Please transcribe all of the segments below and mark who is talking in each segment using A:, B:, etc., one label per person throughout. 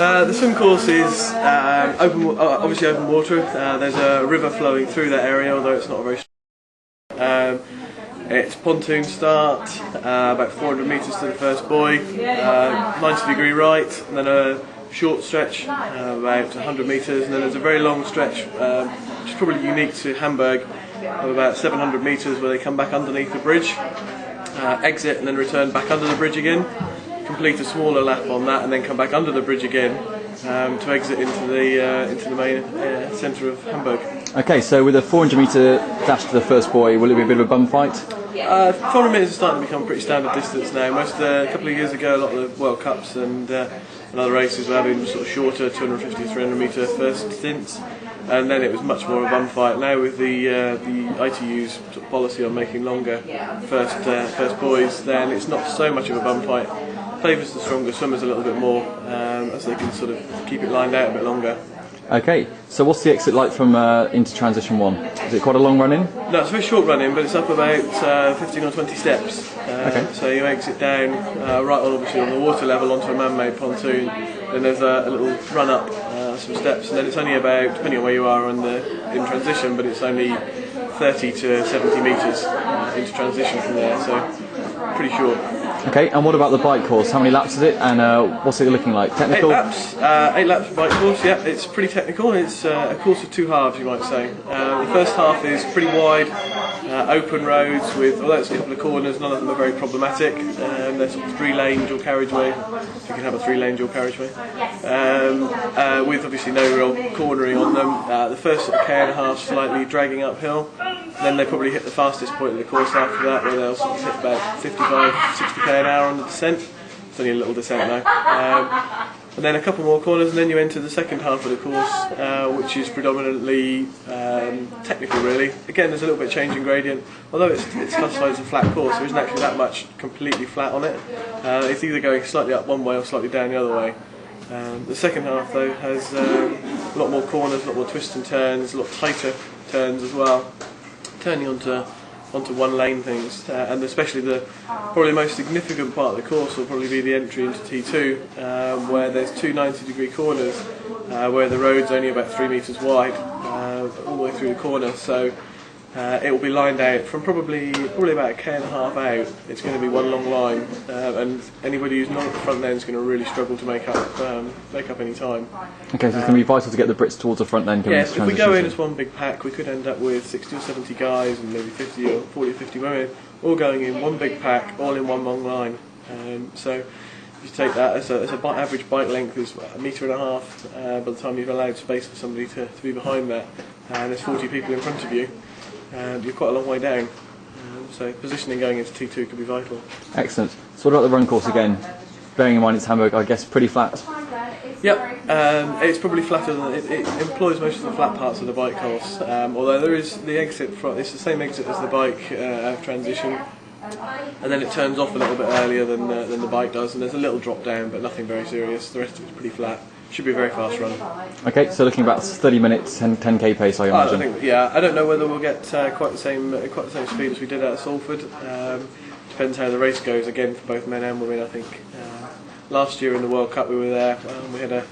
A: The swim course is obviously open water. There's a river flowing through that area, although it's not a very strong. It's pontoon start, about 400 metres to the first buoy, 90-degree right, and then a short stretch, about 100 metres, and then there's a very long stretch, which is probably unique to Hamburg, of about 700 metres where they come back underneath the bridge, exit and then return back under the bridge again, complete a smaller lap on that and then come back under the bridge again to exit into the main centre of Hamburg.
B: Okay, so with a 400-metre dash to the first buoy, will it be a bit of a bum fight?
A: 400 metres is starting to become pretty standard distance now. A couple of years ago, a lot of the World Cups and other races were having sort of shorter 250, 300 metre first stints, and then it was much more of a bum fight. Now with the ITU's sort of policy on making longer first buoys, then it's not so much of a bum fight. Favours the stronger swimmers a little bit more, as they can sort of keep it lined out a bit longer.
B: Okay, so what's the exit like from into transition 1? Is it quite a long run in?
A: No, it's a very short run in, but it's up about 15 or 20 steps.
B: Okay.
A: So you exit down right on, obviously on the water level onto a man-made pontoon. Then there's a little run up, some steps, and then it's only about, depending on where you are in transition, but it's only 30 to 70 metres into transition from there. So pretty short.
B: Okay, and what about the bike course? How many laps is it, and what's it looking like? Technical?
A: 8 laps of bike course, yeah, it's pretty technical. It's a course of 2 halves, you might say. The first half is pretty wide, open roads although it's a couple of corners, none of them are very problematic. They're sort of 3-lane dual carriageway, if you can have a 3-lane dual carriageway, with obviously no real cornering on them. The first sort of K&a-half slightly dragging uphill, then they probably hit the fastest point of the course after that, where they'll sort of hit about 55, 60k an hour on the descent. It's only a little descent now. And then a couple more corners, and then you enter the second half of the course, which is predominantly technical, really. Again, there's a little bit of change in gradient, although it's classified as a flat course. There isn't actually that much completely flat on it. It's either going slightly up one way or slightly down the other way. The second half, though, has a lot more corners, a lot more twists and turns, a lot tighter turns as well, turning onto one-lane things, and especially probably the most significant part of the course will probably be the entry into T2, where there's 2 90-degree corners, where the road's only about 3 metres wide, all the way through the corner. So it will be lined out from probably about a K&a-half out. It's going to be one long line, and anybody who's not at the front end is going to really struggle to make up any time.
B: Okay, so it's going to be vital to get the Brits towards the front end.
A: Yes, if we go in as one big pack, we could end up with 60 or 70 guys and maybe 50 or 40 or 50 women, all going in one big pack, all in one long line. So if you take that as average bike length is 1.5 metres, by the time you've allowed space for somebody to be behind that, and there's 40 people in front of you, you're quite a long way down. So positioning going into T2 could be vital.
B: Excellent. So what about the run course again? Bearing in mind it's Hamburg, I guess pretty flat.
A: Yep, it's probably flatter than it employs most of the flat parts of the bike course. Although there is the exit from, it's the same exit as the bike transition, and then it turns off a little bit earlier than the bike does, and there's a little drop down, but nothing very serious. The rest of it's pretty flat. Should be a very fast run. Okay,
B: so looking about 30 minutes, 10k pace, I imagine.
A: I don't know whether we'll get quite the same speed as we did at Salford. Depends how the race goes again for both men and women. I think last year in the World Cup we were there. We had a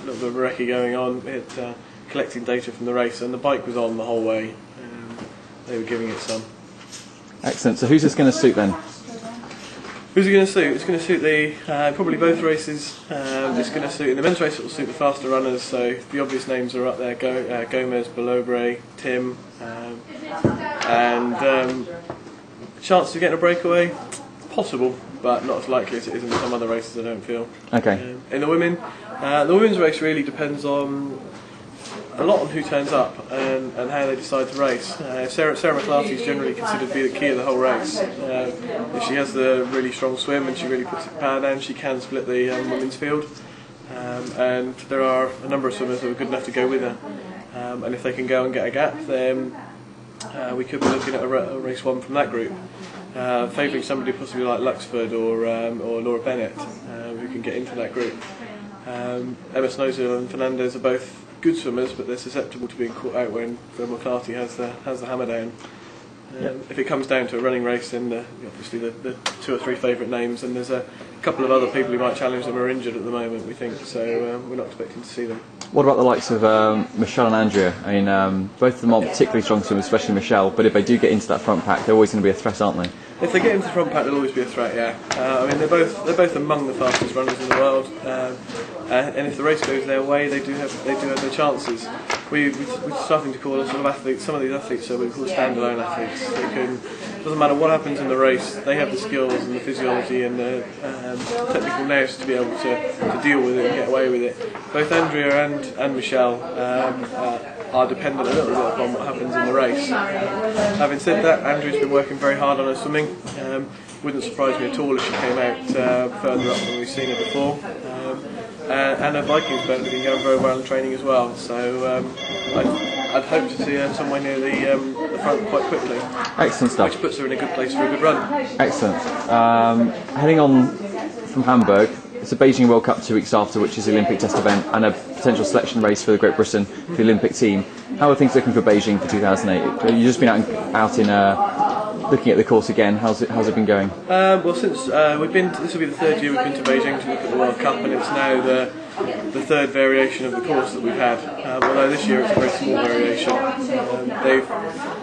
A: little bit of a recce going on. We had collecting data from the race, and the bike was on the whole way. They were giving it some.
B: Excellent. So who's this going to suit then?
A: Who's it going to suit? It's going to suit probably both races. It's going to suit in the men's race. It will suit the faster runners. So the obvious names are up there: Gomez, Belobre, Tim, and chance of getting a breakaway, possible, but not as likely as it is in some other races. I don't feel.
B: Okay.
A: In the women's race really depends on a lot on who turns up and how they decide to race. Sarah McClarty is generally considered to be the key of the whole race. If she has the really strong swim and she really puts the power down, she can split the women's field. And there are a number of swimmers who are good enough to go with her. And if they can go and get a gap, then we could be looking at a race 1 from that group, favouring somebody possibly like Luxford or Laura Bennett, who can get into that group. Emma Snowsill and Fernandez are both good swimmers, but they're susceptible to being caught out when McClarty has the hammer down. If it comes down to a running race, then obviously the 2 or 3 favourite names, and there's a couple of other people who might challenge them are injured at the moment, we think, so we're not expecting to see them.
B: What about the likes of Michelle and Andrea? I mean, both of them aren't particularly strong swimmers, especially Michelle, but if they do get into that front pack, they're always going to be a threat, aren't they?
A: If they get into the front pack, they'll always be a threat, yeah. I mean, they're both among the fastest runners in the world, and if the race goes their way, they do have their chances. We're starting to call some of these athletes, so we call standalone athletes. Doesn't matter what happens in the race, they have the skills and the physiology and the technical nous to be able to deal with it and get away with it. Both Andrea and Michelle are dependent a little bit upon what happens in the race. Having said that, Andrea's been working very hard on her swimming. Wouldn't surprise me at all if she came out further up than we've seen her before. And her biking's been going very well in training as well. So I'd hope to see her somewhere near the front quite quickly.
B: Excellent stuff.
A: Which puts her in a good place for a good run.
B: Excellent. Heading on from Hamburg, it's a Beijing World Cup 2 weeks after, which is the Olympic test event and a potential selection race for the Great Britain for the Olympic team. How are things looking for Beijing for 2008? You've just been out in looking at the course again. How's it been going?
A: Well, since this will be the 3rd year we've been to Beijing to look at the World Cup, and it's now the 3rd variation of the course that we've had. Although this year it's a very small variation.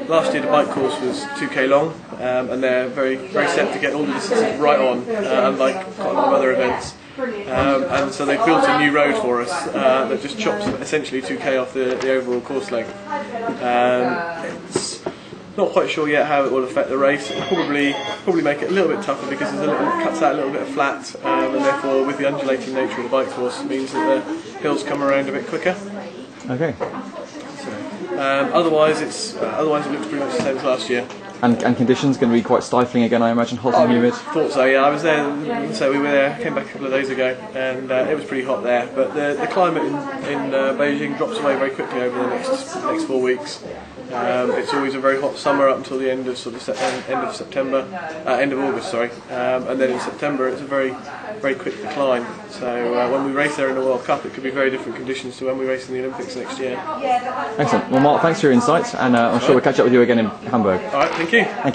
A: Last year the bike course was 2k long, and they're very set to get all the distances right on, unlike quite a lot of other events. And so they've built a new road for us that just chops essentially 2k off the overall course length. It's not quite sure yet how it will affect the race. It'll probably make it a little bit tougher because it cuts out a little bit of flat, and therefore with the undulating nature of the bike course, it means that the hills come around a bit quicker.
B: Okay.
A: So, otherwise it looks pretty much the same as last year.
B: And conditions going to be quite stifling again, I imagine, hot and humid?
A: Thought so, yeah. I was there, so we were there, came back a couple of days ago, and it was pretty hot there. But the climate in Beijing drops away very quickly over the next 4 weeks. It's always a very hot summer up until the end of August, sorry. And then in September it's a very quick decline. So when we race there in the World Cup, it could be very different conditions to when we race in the Olympics next year.
B: Excellent. Well, Mark, thanks for your insights, and I'm sure we'll catch up with you again in Hamburg.
A: All right, thank you.
B: Thank you.